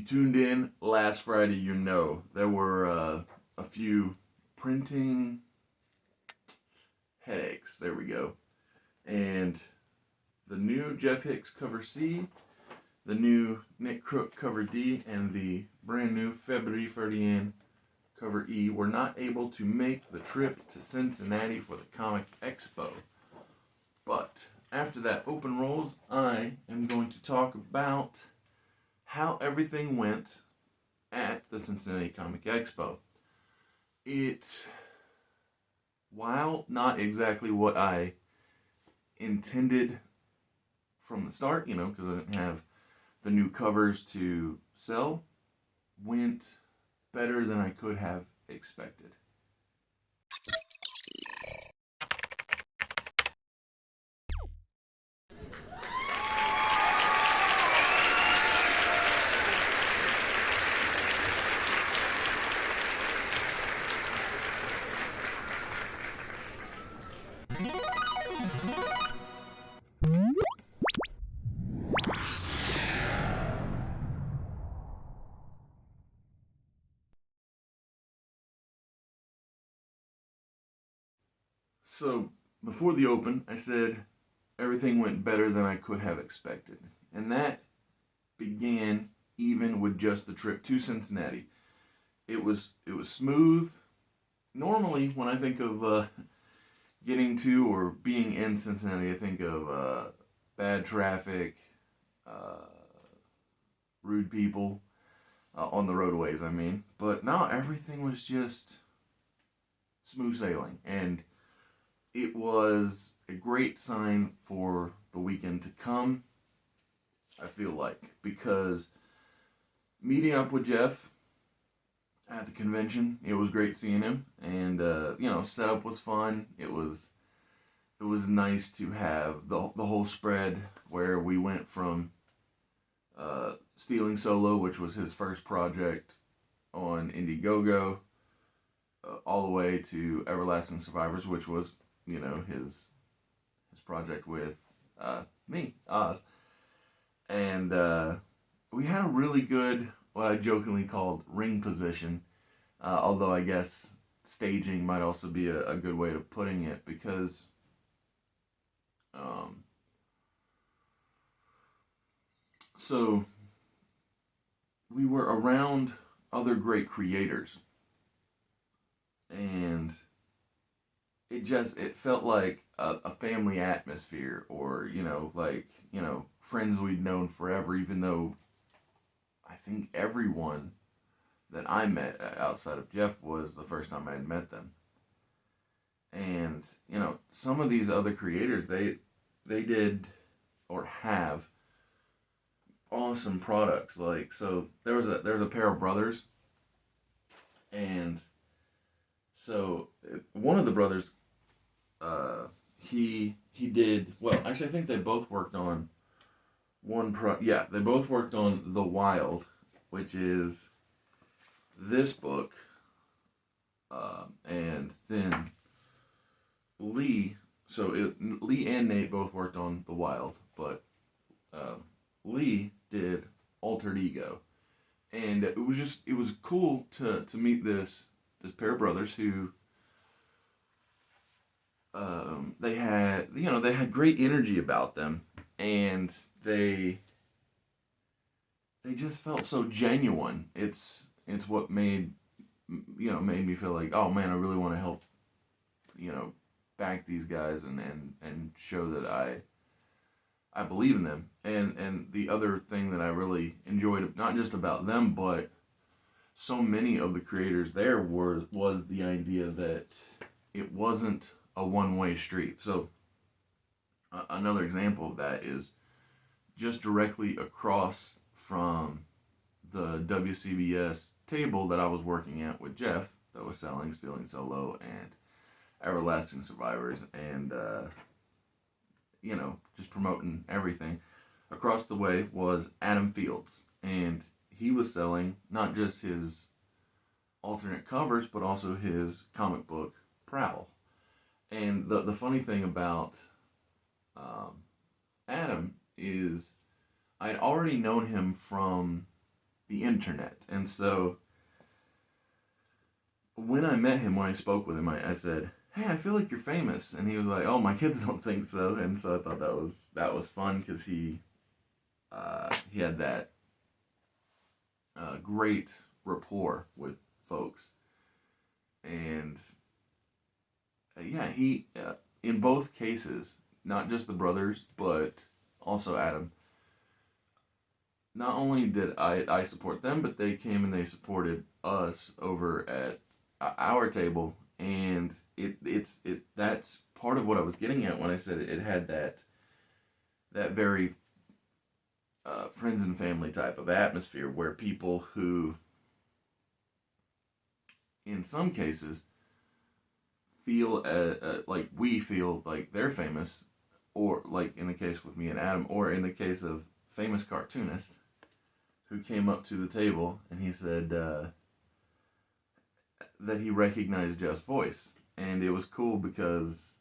tuned in last Friday, you know there were a few printing headaches. There we go. And the new Jeff Hicks cover C, the new Nick Crook cover D, and the brand new February Ferdian cover E were not able to make the trip to Cincinnati for the Comic Expo. But after that open rolls, I am going to talk about how everything went at the Cincinnati Comic Expo. It, while not exactly what I intended from the start, because I didn't have the new covers to sell, went better than I could have expected. So, before the open, I said everything went better than I could have expected. And that began even with just the trip to Cincinnati. It was smooth. Normally, when I think of getting to or being in Cincinnati, I think of bad traffic, uh, rude people on the roadways. I mean, but no, everything was just smooth sailing, and it was a great sign for the weekend to come. I feel like, because meeting up with Jeff at the convention, it was great seeing him, and setup was fun. It was nice to have the whole spread where we went from Stealing Solo, which was his first project on Indiegogo, all the way to Everlasting Survivors, which was his project with me, Oz, and we had a really good, what I jokingly called ring position. Although I guess staging might also be a good way of putting it, because um, so we were around other great creators, and it felt like a family atmosphere, or friends we'd known forever, even though I think everyone that I met outside of Jeff was the first time I had met them. And some of these other creators, they did or have awesome products. Like, so there's a pair of brothers, and so one of the brothers, he did well. Actually, I think they both worked on Yeah, they both worked on The Wild, which is this book, and then Lee. Lee and Nate both worked on The Wild, but uh, Lee did Altered Ego, and it was cool to meet this pair of brothers who, they had great energy about them, and they just felt so genuine. It's what made me feel like, oh man, I really want to help, you know back these guys, and show that I believe in them. And the other thing that I really enjoyed, not just about them, but so many of the creators there, was the idea that it wasn't a one-way street. So another example of that is just directly across from the WCBS table that I was working at with Jeff, that was selling Stealing Solo and Everlasting Survivors, and just promoting everything. Across the way was Adam Fields, and he was selling not just his alternate covers, but also his comic book Prowl. And the funny thing about Adam is, I'd already known him from the the internet. And so when I met him, when I spoke with him, I said, "Hey, I feel like you're famous," and he was like, "Oh, my kids don't think so." And so I thought that was fun because he had that great rapport with folks, and yeah, he in both cases, not just the brothers, but also Adam. Not only did I support them, but they came and they supported us over at our table, and it that's part of what I was getting at when I said it had that very friends and family type of atmosphere where people who, in some cases, feel like we feel like they're famous, or like in the case with me and Adam, or in the case of famous cartoonist who came up to the table and he said that he recognized Jeff's voice, and it was cool because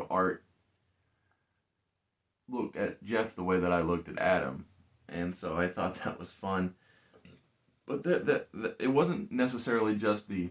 Art looked at Jeff the way that I looked at Adam, and so I thought that was fun. But that it wasn't necessarily just the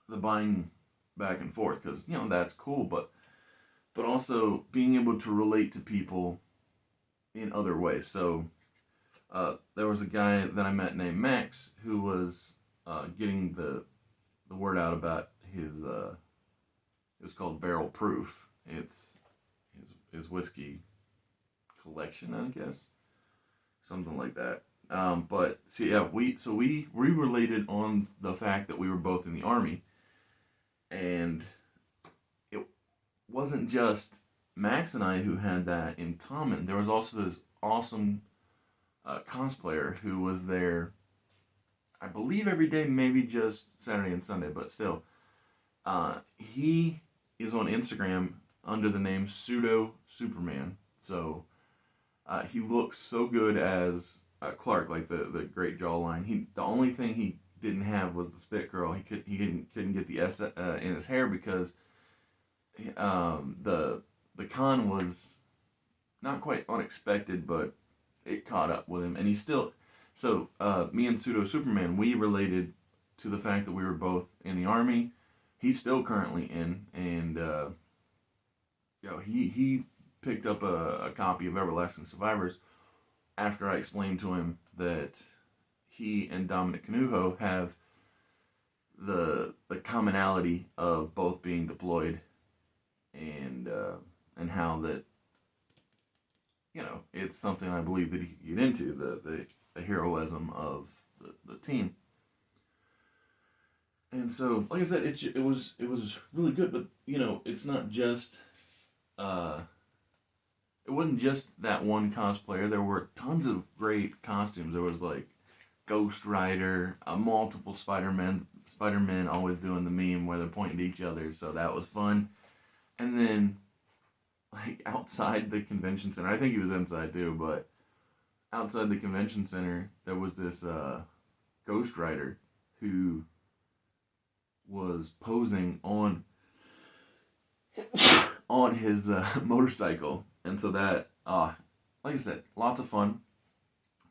buying back and forth, because that's cool, but also being able to relate to people in other ways. So there was a guy that I met named Max who was getting the word out about his it was called Barrel Proof. It's his whiskey collection, I guess, something like that. But so yeah, we related on the fact that we were both in the army, and it wasn't just Max and I who had that in common. There was also this awesome cosplayer who was there, I believe, every day, maybe just Saturday and Sunday, but still. He is on Instagram under the name Pseudo Superman. So he looks so good as Clark, like the great jawline. The only thing he didn't have was the spit curl. He couldn't get the S in his hair because the con was not quite unexpected, but it caught up with him, and he still. So me and Pseudo Superman, we related to the fact that we were both in the army. He's still currently in, and he picked up a copy of Everlasting Survivors after I explained to him that he and Dominic Canuho have the commonality of both being deployed, and how that it's something I believe that he could get into, the heroism of the team. And so, like I said, it was really good, but it's not just it wasn't just that one cosplayer. There were tons of great costumes. There was like Ghost Rider, multiple Spider-Men always doing the meme where they're pointing to each other, so that was fun. And then, like, outside the convention center, I think he was inside too, but outside the convention center, there was this Ghost Rider who was posing on his motorcycle, and so that, like I said, lots of fun.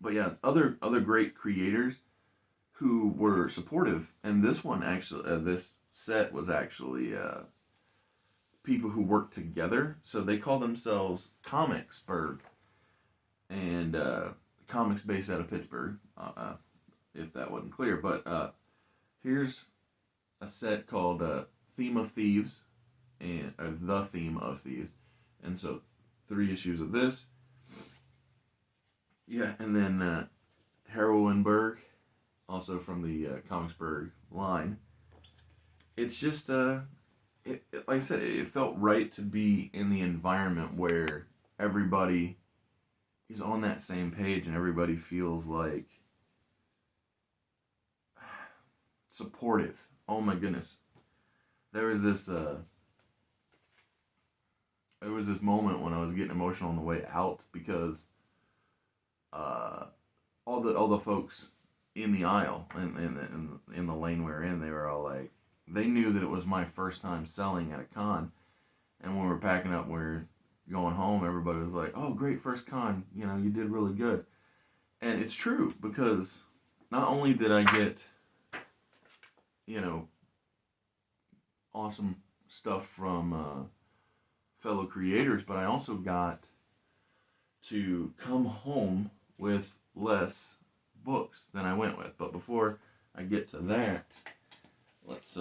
But yeah, other great creators who were supportive, and this one actually, this set was actually people who worked together. So they call themselves Comicsburg, and comics based out of Pittsburgh. If that wasn't clear, but here's a set called Theme of Thieves, and The Theme of Thieves, and so 3 issues of this. Yeah, and then Heroinberg, also from the Comicsburg line. It's just like I said, it felt right to be in the environment where everybody is on that same page and everybody feels like supportive. Oh my goodness. There was this moment when I was getting emotional on the way out because all the folks in the aisle in the lane we were in, they were all like, they knew that it was my first time selling at a con, and when we were packing up, we we're going home, everybody was like, "Oh, great first con, you did really good." And it's true because not only did I get, you know, awesome stuff from fellow creators, but I also got to come home with less books than I went with. But before I get to that, let's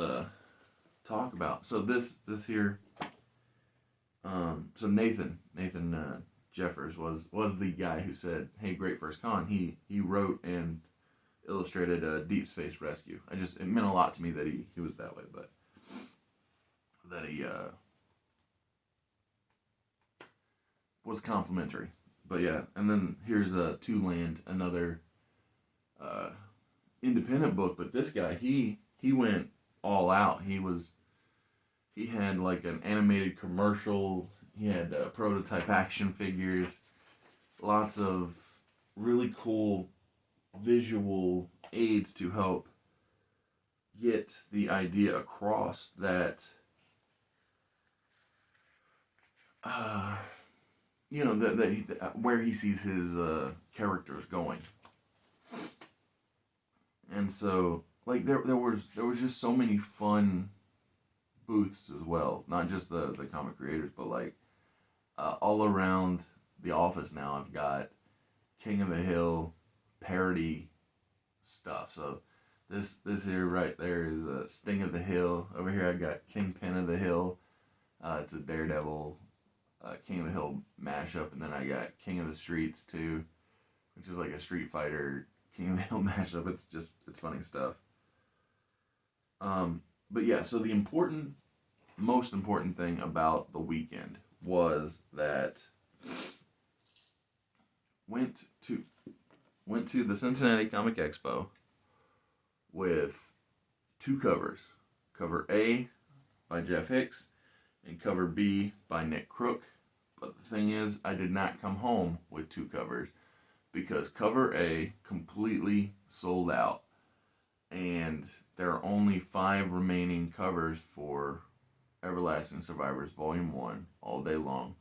talk about. So this here. So Nathan Jeffers was the guy who said, "Hey, great first con." He wrote and illustrated Deep Space Rescue. It meant a lot to me that he was that way, but that he was complimentary. But yeah, and then here's Two Land, another uh, independent book. But this guy, he went all out. He had like an animated commercial. He had prototype action figures, lots of really cool visual aids to help get the idea across that uh, that where he sees his characters going. And so like there was just so many fun booths as well, not just the comic creators, but like all around the office now I've got King of the Hill parody stuff. So this here right there is a Sting of the Hill. Over here I got Kingpin of the Hill. It's a Daredevil King of the Hill mashup, and then I got King of the Streets too, which is like a Street Fighter King of the Hill mashup. It's funny stuff. But yeah, so most important thing about the weekend was that went to went to the Cincinnati Comic Expo with two covers. Cover A by Jeff Hicks and cover B by Nick Crook. But the thing is, I did not come home with two covers because cover A completely sold out. And there are only 5 remaining covers for Everlasting Survivors Volume 1 all day long.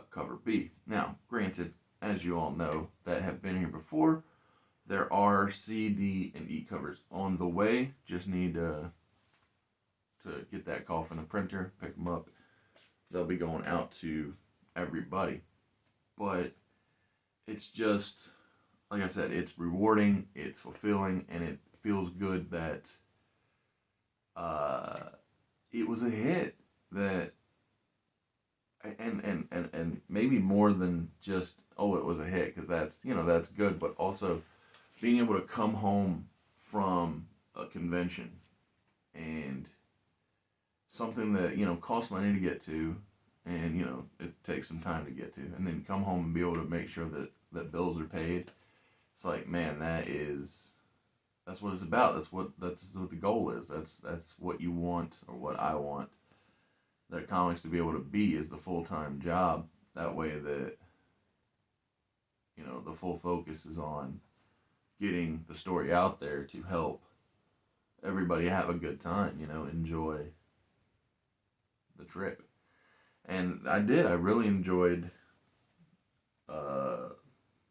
Cover B. Now, granted, as you all know that have been here before, there are C, D, and E covers on the way. Just need to get that call from the printer, pick them up. They'll be going out to everybody. But it's just, like I said, it's rewarding, it's fulfilling, and it feels good that it was a hit. That and maybe more than just, oh, it was a hit, because that's good, but also being able to come home from a convention and something that costs money to get to, and it takes some time to get to, and then come home and be able to make sure that bills are paid. It's like, man, that's what it's about. That's what the goal is. That's what you want, or what I want that comics to be able to be, is the full-time job. That way that the full focus is on getting the story out there to help everybody have a good time, enjoy the trip. And I did. I really enjoyed the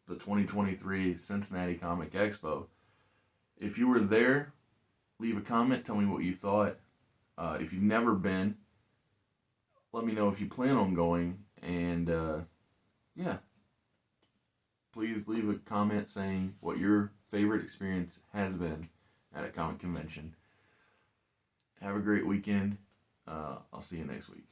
2023 Cincinnati Comic Expo. If you were there, leave a comment. Tell me what you thought. If you've never been, let me know if you plan on going. And yeah, please leave a comment saying what your favorite experience has been at a comic convention. Have a great weekend. I'll see you next week.